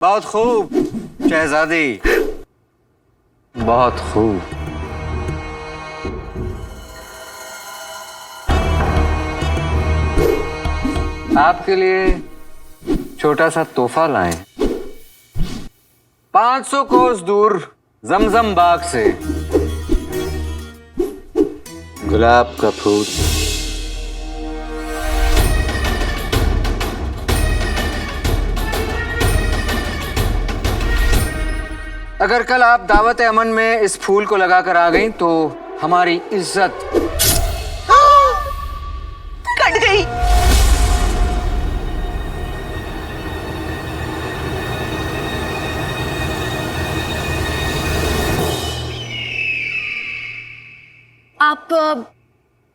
बहुत खूब शहजादी, बहुत खूब। आपके लिए छोटा सा तोहफा लाए। 500 कोस दूर जमजम बाग से गुलाब का फूल। अगर कल आप दावत अमन में इस फूल को लगाकर आ गईं तो हमारी इज्जत कट गई। आप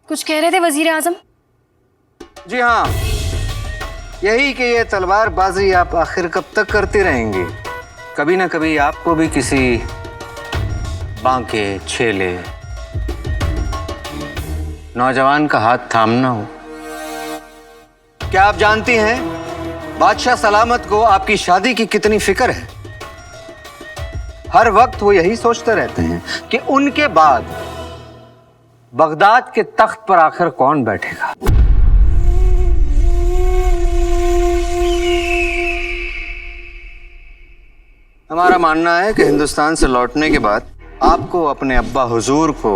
कुछ कह रहे थे वजीर आजम? जी हाँ, यही कि ये तलवारबाजी आप आखिर कब तक करते रहेंगे। कभी ना कभी आपको भी किसी बांके छेले नौजवान का हाथ थामना हो। क्या आप जानती हैं बादशाह सलामत को आपकी शादी की कितनी फिक्र है? हर वक्त वो यही सोचते रहते हैं कि उनके बाद बगदाद के तख्त पर आखिर कौन बैठेगा। हमारा मानना है कि हिंदुस्तान से लौटने के बाद आपको अपने अब्बा हुजूर को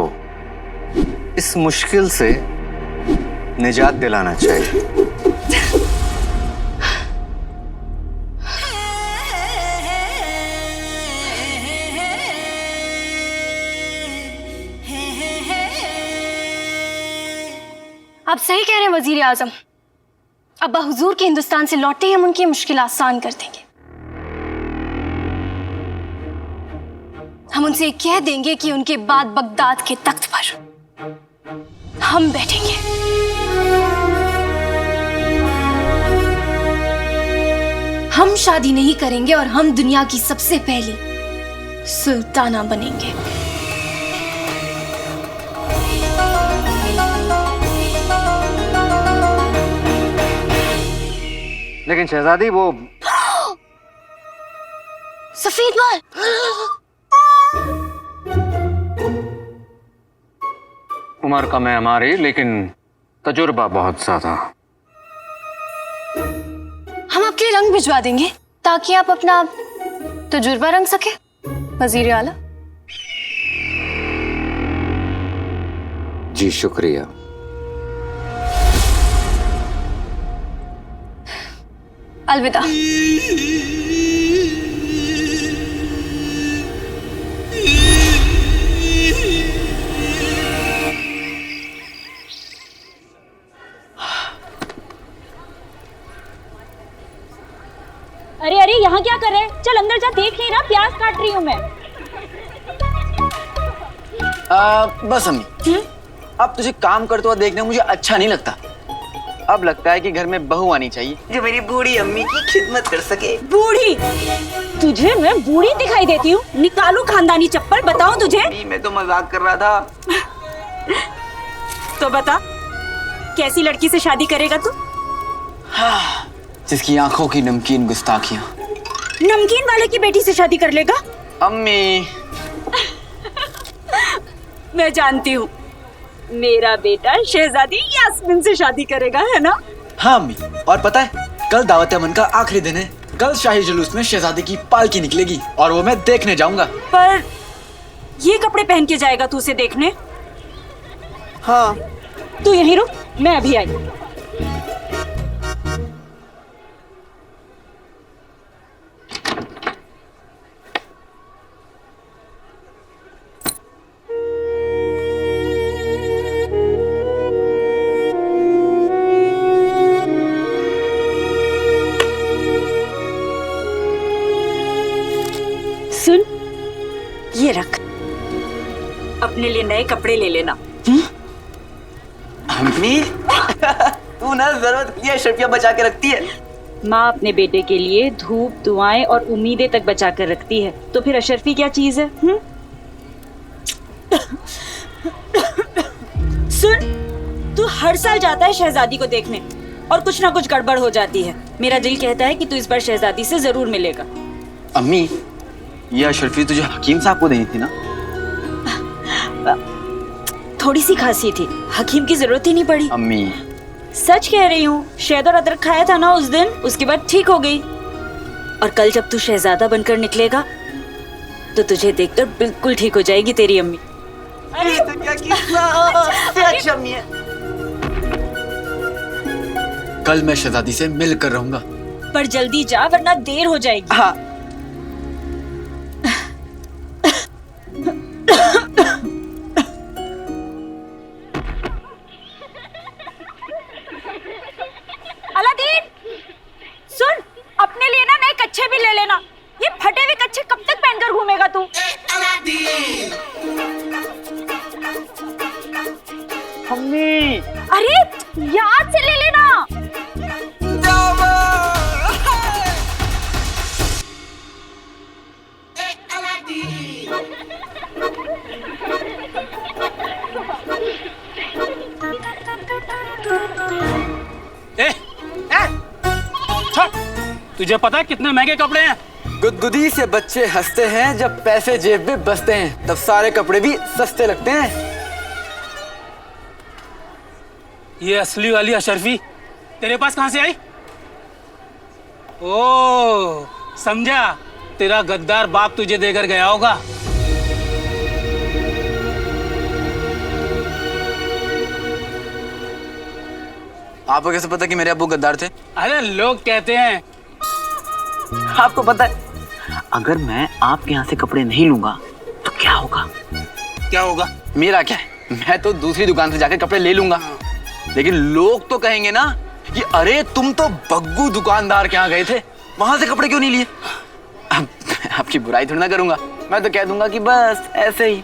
इस मुश्किल से निजात दिलाना चाहिए। आप सही कह रहे हैं वजीर आजम। अब्बा हुजूर के हिंदुस्तान से लौटते ही हम उनकी मुश्किल आसान कर देंगे। हम उनसे कह देंगे कि उनके बाद बगदाद के तख्त पर हम बैठेंगे। हम शादी नहीं करेंगे और हम दुनिया की सबसे पहली सुल्ताना बनेंगे। लेकिन शहजादी, वो सफेद बाल। उम्र कम है हमारी, लेकिन तजुर्बा बहुत ज्यादा। हम आपके लिए रंग भिजवा देंगे ताकि आप अपना तजुर्बा रंग सके वजीर आला। जी शुक्रिया। अलविदा। अरे अरे यहाँ क्या कर रहे हैं? चल अंदर जा, देख नहीं रहा प्याज काट रही हूँ मैं। बस अम्मी, अब तुझे काम करते हुआ देखना मुझे अच्छा नहीं लगता। अब लगता है कि घर में बहू आनी चाहिए जो मेरी बूढ़ी अम्मी की खिदमत कर सके। बूढ़ी? तुझे मैं बूढ़ी दिखाई देती हूँ? निकालू खानदानी चप्पल, बताऊँ तुझे? मैं तो मजाक कर रहा था। तो बता, कैसी लड़की से शादी करेगा तू? हाँ, जिसकी आंखों की नमकीन गुस्ताखियां। नमकीन वाले की बेटी से शादी कर लेगा? अम्मी मैं जानती हूँ, मेरा बेटा शहजादी यास्मीन से शादी करेगा, है ना? हाँ अम्मी, और पता है कल दावत अमन का आखिरी दिन है। कल शाही जुलूस में शहजादी की पालकी निकलेगी और वो मैं देखने जाऊंगा। पर ये कपड़े पहन के जाएगा तू उसे देखने? हाँ। तू यहीं रुक, मैं अभी आई। सुन, ये रख, अपने लिए नए कपड़े ले लेना। अम्मी तू ना जरूरत के लिए अशरफियां बचा के रखती है। माँ अपने बेटे के लिए धूप, दुआएं और उम्मीदें तक बचा कर रखती है, तो फिर अशरफी क्या चीज है? सुन, तू हर साल जाता है शहजादी को देखने और कुछ ना कुछ गड़बड़ हो जाती है। मेरा दिल कहता है कि तू इस बार शहजादी से जरूर मिलेगा। अम्मी, ये अशरफी तुझे हकीम साहब को देनी थी ना? थोड़ी सी खांसी थी, हकीम की जरूरत ही नहीं पड़ी। अम्मी, सच कह रही हूँ, शहद और अदरक खाया था ना उस दिन, उसके बाद ठीक हो गई। और कल जब तू शहजादा बनकर निकलेगा तो तुझे देखकर बिल्कुल ठीक हो जाएगी तेरी अम्मी। अरे तो क्या किस्सा? अच्छा अम्मी है। कल मैं शहजादी से मिल कर रहूंगा। पर जल्दी जा वरना देर हो जाएगी। हाँ। अलादीन, सुन, अपने लिए ना नए कच्छे भी ले लेना। ये फटे हुए कच्छे कब तक पहनकर घूमेगा तू? अम्मी, अरे याद से ले लेना। तुझे पता है कितने महंगे कपड़े हैं? गुदगुदी से बच्चे हंसते हैं, जब पैसे जेब में बसते हैं तब सारे कपड़े भी सस्ते लगते हैं। ये असली वाली अशरफी तेरे पास कहां से आई? ओ, समझा, तेरा गद्दार बाप तुझे देकर गया होगा। आपको कैसे पता कि मेरे अब्बू गद्दार थे? अरे लोग कहते हैं। आपको पता है, अगर मैं आपके यहाँ से कपड़े नहीं लूंगा तो क्या होगा? क्या होगा? मेरा क्या है, मैं तो दूसरी दुकान से जाकर कपड़े ले लूंगा। लेकिन लोग तो कहेंगे ना कि अरे तुम तो बग्गू दुकानदार के यहाँ गए थे, वहां से कपड़े क्यों नहीं लिए? अब आपकी बुराई थोड़ी ना करूंगा, मैं तो कह दूंगा कि बस ऐसे ही।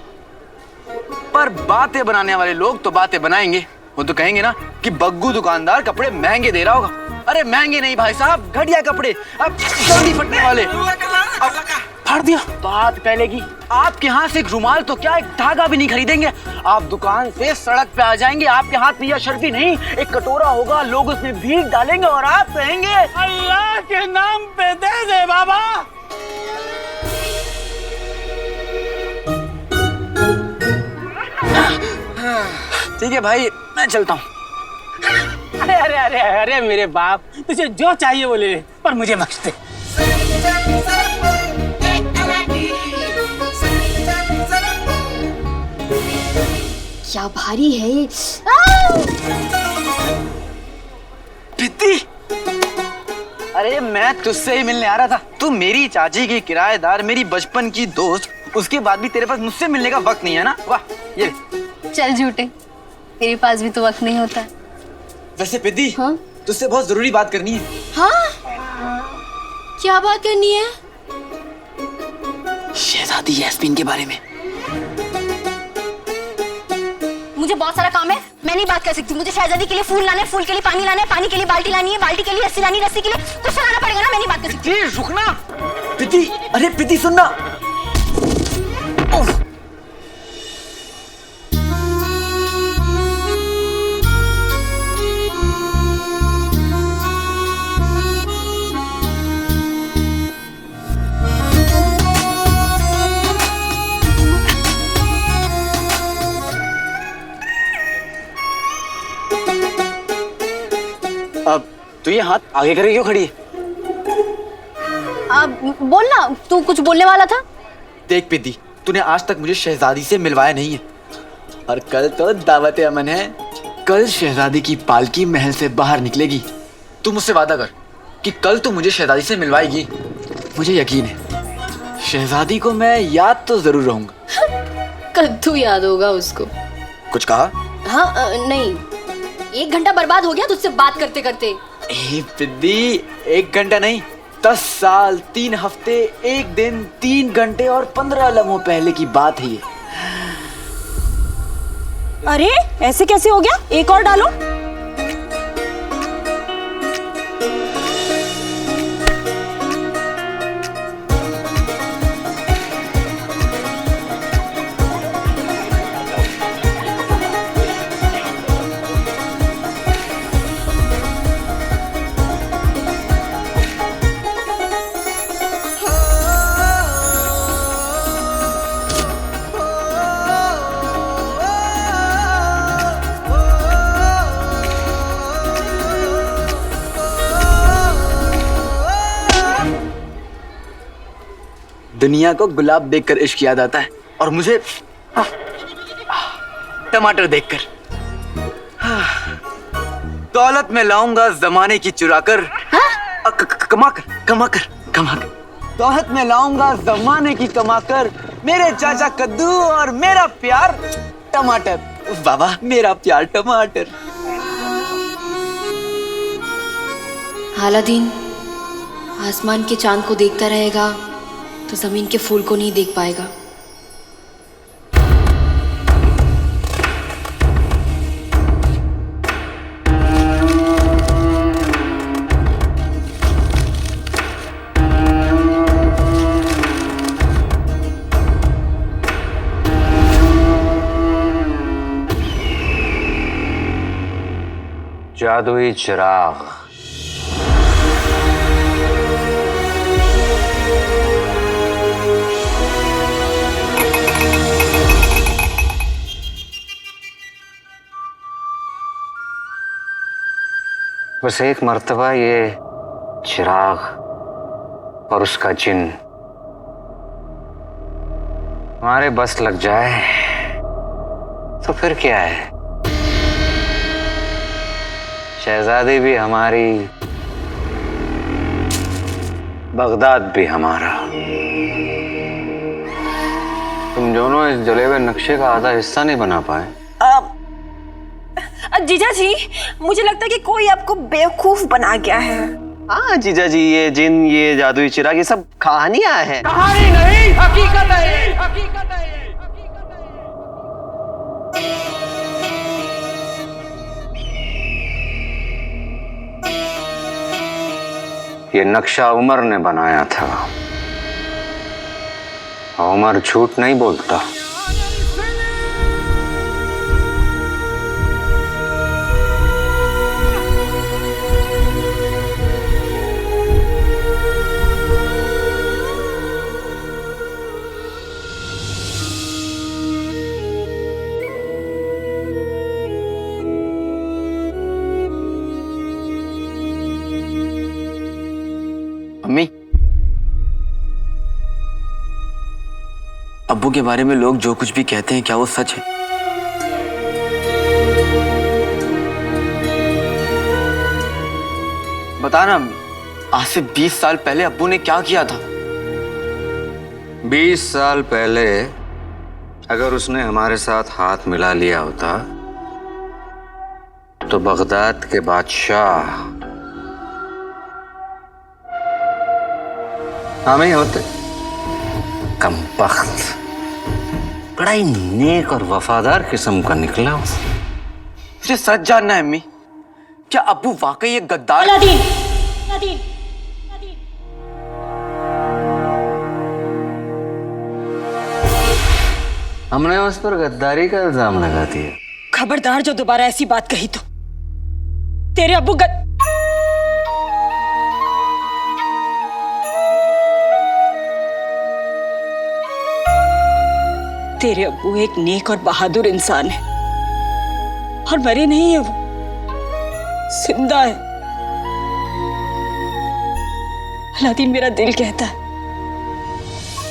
पर बातें बनाने वाले लोग तो बातें बनाएंगे। वो तो कहेंगे ना कि बग्गू दुकानदार कपड़े महंगे दे रहा होगा। अरे महंगे नहीं भाई साहब, घटिया कपड़े, अब जल्दी फटने वाले। फाड़ दिया। बात पहले की, आपके हाथ से एक रुमाल तो क्या, एक धागा भी नहीं खरीदेंगे। आप दुकान से सड़क पे आ जाएंगे, आपके हाथ में यह शर्फी नहीं, एक कटोरा होगा, लोग उसमें भीग डालेंगे और आप कहेंगे अल्लाह के नाम पे दे दे बाबा। ठीक है भाई, मैं चलता हूँ। अरे अरे अरे अरे मेरे बाप, तुझे जो चाहिए वो ले, पर मुझे बख्श दे। क्या भारी है ये। पित्ती, अरे मैं तुझसे ही मिलने आ रहा था। तू मेरी चाची की किराएदार, मेरी बचपन की दोस्त, उसके बाद भी तेरे पास मुझसे मिलने का वक्त नहीं है ना? वाह, ये चल झूठे, तेरे पास भी तो वक्त नहीं होता। वैसे पिद्दी, हाँ? तुझसे बहुत जरूरी बात करनी है। हाँ? क्या बात करनी है? शहजादी यास्मीन के बारे में। मुझे बहुत सारा काम है, मैं नहीं बात कर सकती। मुझे शहजादी के लिए फूल लाने, फूल के लिए पानी लाना है, पानी के लिए बाल्टी लानी है, बाल्टी के लिए रस्सी लानी, रस्सी के लिए कुछ लाना पड़ेगा ना, मैं नहीं बात कर सकती। प्लीज रुकना। पिद्दी, अरे पिद्दी सुनना। अब तू ये हाथ आगे करके क्यों खड़ी है? अब बोलना, तू कुछ बोलने वाला था। देख पिद्दी, तूने आज तक मुझे शहजादी से मिलवाया नहीं है, और कल तो दावत अमन है। कल शहजादी की पालकी महल से बाहर निकलेगी। तू मुझसे वादा कर कि कल तू मुझे शहजादी से मिलवाएगी। मुझे यकीन है शहजादी को मैं याद तो जरूर रहूंगा। कद्दू याद होगा उसको। कुछ कहा? हाँ नहीं, 1 घंटा बर्बाद हो गया तुझसे बात करते करते। ए पिद्दी, 1 घंटा नहीं, 10 साल, 3 हफ्ते, 1 दिन, 3 घंटे और 15 लम्हों पहले की बात है ये। अरे ऐसे कैसे हो गया? एक और डालो। दुनिया को गुलाब देखकर इश्क याद आता है और मुझे टमाटर देखकर। दौलत में लाऊंगा जमाने की चुराकर, कमाकर। दौलत में लाऊंगा जमाने की कमाकर, मेरे चाचा कद्दू और मेरा प्यार टमाटर। बाबा मेरा प्यार टमाटर। अलादीन आसमान के चांद को देखता रहेगा तो जमीन के फूल को नहीं देख पाएगा। जादुई चिराग। बस एक मर्तबा ये चिराग और उसका जिन हमारे बस लग जाए तो फिर क्या है, शहजादी भी हमारी, बगदाद भी हमारा। तुम दोनों इस जले हुए नक्शे का आधा हिस्सा नहीं बना पाए। जीजा जी, मुझे लगता है कि कोई आपको बेवकूफ बना गया है। हाँ जीजा जी, ये जिन, ये जादुई चिराग, ये सब कहानियां हैं। कहानी नहीं, हकीकत है, हकीकत है। ये नक्शा उमर ने बनाया था। उमर झूठ नहीं बोलता। अम्मी, अब्बू के बारे में लोग जो कुछ भी कहते हैं, क्या वो सच है? बताना अम्मी, आज से 20 साल पहले अब्बू ने क्या किया था? 20 साल पहले अगर उसने हमारे साथ हाथ मिला लिया होता तो बगदाद के बादशाह हम ही होते। कमबख्त, बड़ा ही नेक और वफादार किस्म का निकला। मुझे सच जानना है अम्मी, क्या अब्बू वाकई एक गद्दार? अलादीन, हमने उस पर गद्दारी का इल्जाम लगा दिया। खबरदार जो दोबारा ऐसी बात कही तो तेरे अब्बू तेरे अब्बू एक नेक और बहादुर इंसान है और मरे नहीं है, वो जिंदा है। अलादीन, मेरा दिल कहता है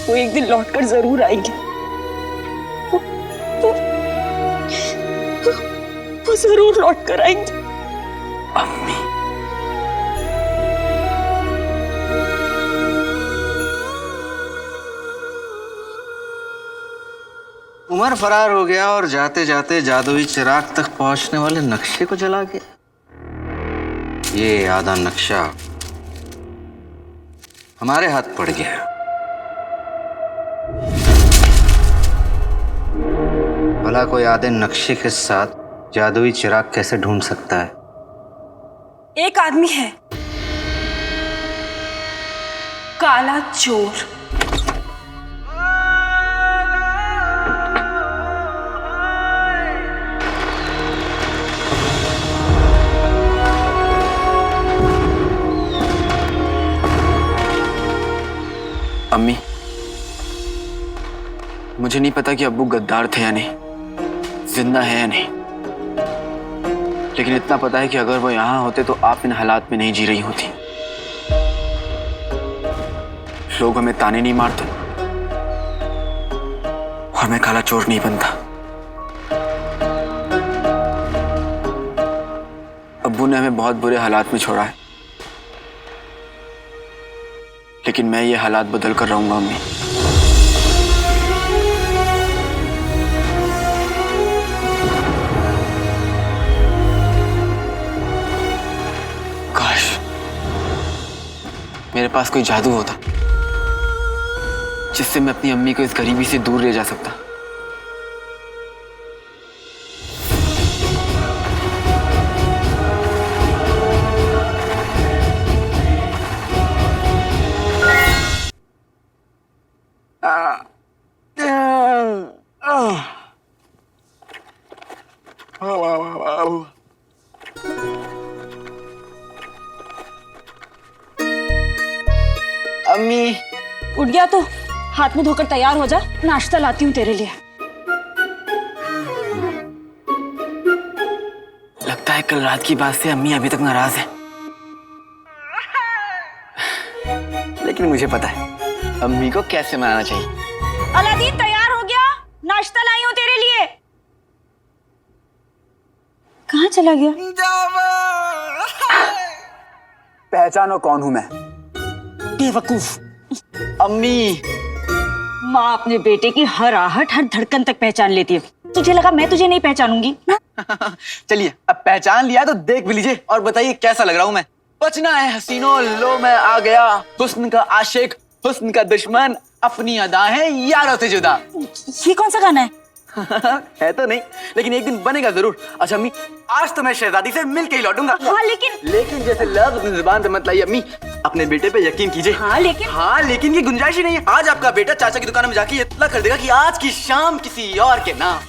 वो एक दिन लौटकर जरूर आएंगे। वो जरूर लौट कर आएंगे। अम्मी, उमर फरार हो गया और जाते जाते जादुई चिराग तक पहुंचने वाले नक्शे को जला गया। ये आधा नक्शा हमारे हाथ पड़ गया। भला कोई आधे नक्शे के साथ जादुई चिराग कैसे ढूंढ सकता है? एक आदमी है, काला चोर। अम्मी, मुझे नहीं पता कि अब्बू गद्दार थे या नहीं, जिंदा है या नहीं, लेकिन इतना पता है कि अगर वो यहां होते तो आप इन हालात में नहीं जी रही होती। लोग हमें ताने नहीं मारते, और मैं काला चोर नहीं बनता। अब्बू ने हमें बहुत बुरे हालात में छोड़ा है, लेकिन मैं ये हालात बदल कर रहूंगा अम्मी। काश मेरे पास कोई जादू होता जिससे मैं अपनी अम्मी को इस गरीबी से दूर ले जा सकता। अम्मी उठ गया तो हाथ मुंह धोकर तैयार हो जा, नाश्ता लाती हूँ तेरे लिए। लगता है कल रात की बात से अम्मी अभी तक नाराज है, लेकिन मुझे पता है अम्मी को कैसे मनाना चाहिए। अलादीन तैयार हो गया, नाश्ता लाई हूँ तेरे लिए। कहाँ चला गया? पहचानो कौन हूं मैं? बेवकूफ। अम्मी माँ अपने बेटे की हर आहट हर धड़कन तक पहचान लेती है। तुझे लगा मैं तुझे नहीं पहचानूंगी? चलिए अब पहचान लिया तो देख भी लीजिए और बताइए कैसा लग रहा हूं मैं। बचना है हसीनो, लो मैं आ गया, हुस्न का आशिक, हुस्न का दुश्मन, अपनी अदा है यारों से जुदा। ये कौन सा गाना है? है तो नहीं, लेकिन एक दिन बनेगा जरूर। अच्छा अम्मी, आज तो मैं शहजादी से मिल के ही लौटूंगा। हाँ लेकिन जैसे लफ्ज अपनी जुबान से मत लाइए अम्मी, अपने बेटे पे यकीन कीजिए। हाँ लेकिन की गुंजाइश ही नहीं है। आज आपका बेटा चाचा की दुकान में जाके इत्तला कर देगा कि आज की शाम किसी और के नाम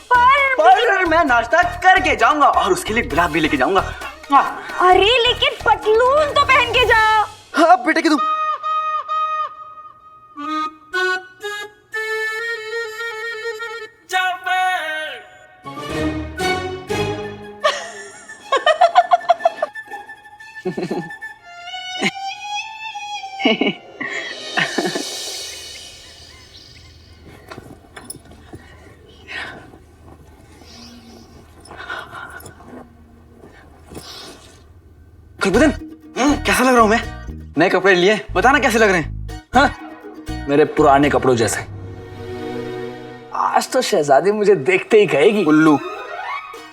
पर मैं नाश्ता करके जाऊंगा और उसके लिए गुलाब भी लेके जाऊंगा। अरे लेकिन पतलून तो पहन के जा। हाँ बेटे की तुम खुशबुदन, कैसा लग रहा हूं मैं? नए कपड़े लिए, बताना कैसे लग रहे हैं? हाँ मेरे पुराने कपड़ों जैसे। आज तो शहजादी मुझे देखते ही कहेगी गुल्लू।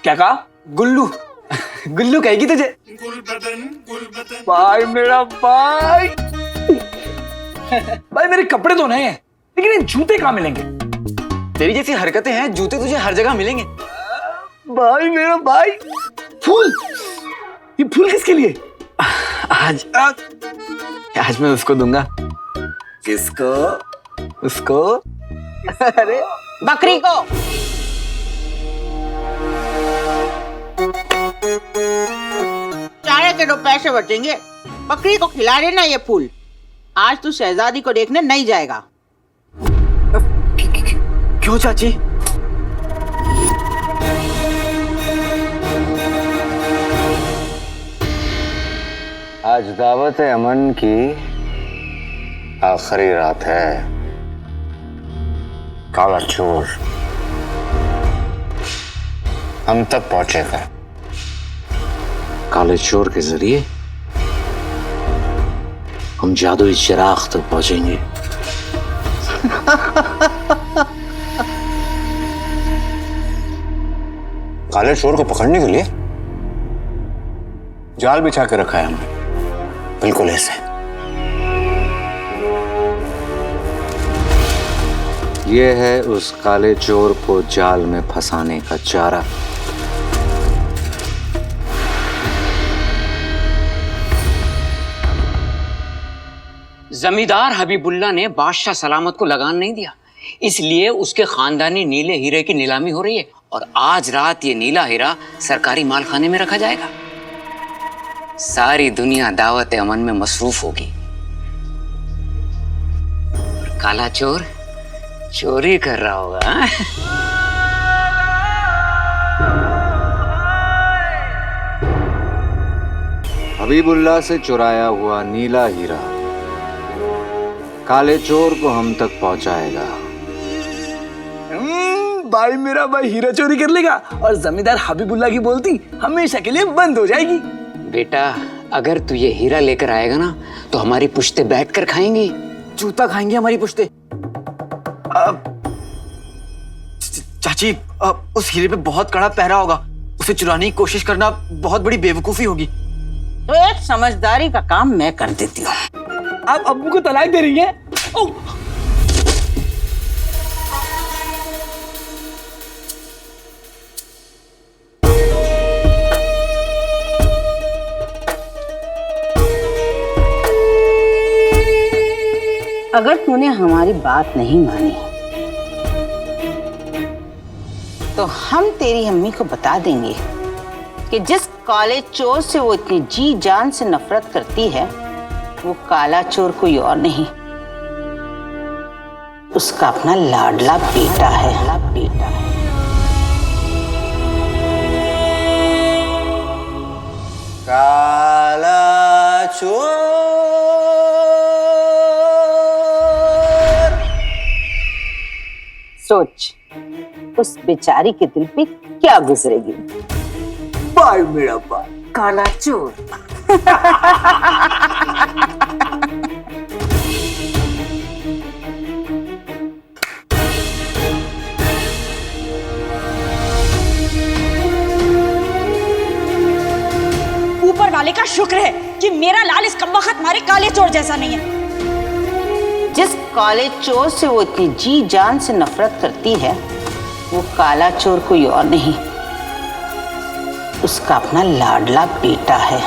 क्या कहा? गुल्लू गुल्लू कहेगी तुझे। भाई मेरा भाई भाई मेरे कपड़े तो नए हैं, लेकिन ये जूते कहाँ मिलेंगे? तेरी जैसी हरकतें हैं, जूते तुझे हर जगह मिलेंगे। भाई मेरा भाई। फूल, ये फूल किसके लिए? आज मैं उसको दूंगा। किसको? उसको। अरे बकरी को। चारे के 2 पैसे बचेंगे, बकरी को खिला देना ये फूल। आज तू शहजादी को देखने नहीं जाएगा। क्यों चाची? आज दावत अमन की आखिरी रात है। काला चोर हम तक पहुंचेगा। काले चोर के जरिए हम जादुई चिराग तक पहुंचेंगे। काले चोर को पकड़ने के लिए जाल बिछा के रखा है हमने, बिल्कुल ऐसे। ये है उस काले चोर को जाल में फंसाने का चारा। जमींदार हबीबुल्ला ने बादशाह सलामत को लगान नहीं दिया, इसलिए उसके खानदानी नीले हीरे की नीलामी हो रही है और आज रात ये नीला हीरा सरकारी मालखाने में रखा जाएगा। सारी दुनिया दावत अमन में मसरूफ होगी और काला चोर चोरी कर रहा होगा। हबीबुल्ला से चुराया हुआ नीला हीरा काले चोर को हम तक पहुंचाएगा। भाई मेरा भाई हीरा चोरी कर लेगा और जमींदार हबीबुल्ला की बोलती हमेशा के लिए बंद हो जाएगी। बेटा अगर तू ये हीरा लेकर आएगा ना तो हमारी पुश्ते बैठकर खाएंगी। जूता खाएंगे हमारी पुश्ते। चाची उस हीरे पे बहुत कड़ा पहरा होगा, उसे चुराने की कोशिश करना बहुत बड़ी बेवकूफी होगी। तो एक समझदारी का काम मैं कर देती हूँ। आप अब्बू को तलाक दे रही हैं? अगर तूने हमारी बात नहीं मानी तो हम तेरी अम्मी को बता देंगे कि जिस काले चोर से वो इतनी जी जान से नफरत करती है वो काला चोर कोई और नहीं, उसका अपना लाडला बेटा है। काला चोर। सोच उस बेचारी के दिल पे क्या गुजरेगी। भाई मेरा भाई काला चोर। ऊपर वाले का शुक्र है कि मेरा लाल इस कमबख्त मारे काले चोर जैसा नहीं है। जिस काले चोर से वो इतनी जी जान से नफरत करती है वो काला चोर कोई और नहीं, उसका अपना लाडला बेटा है।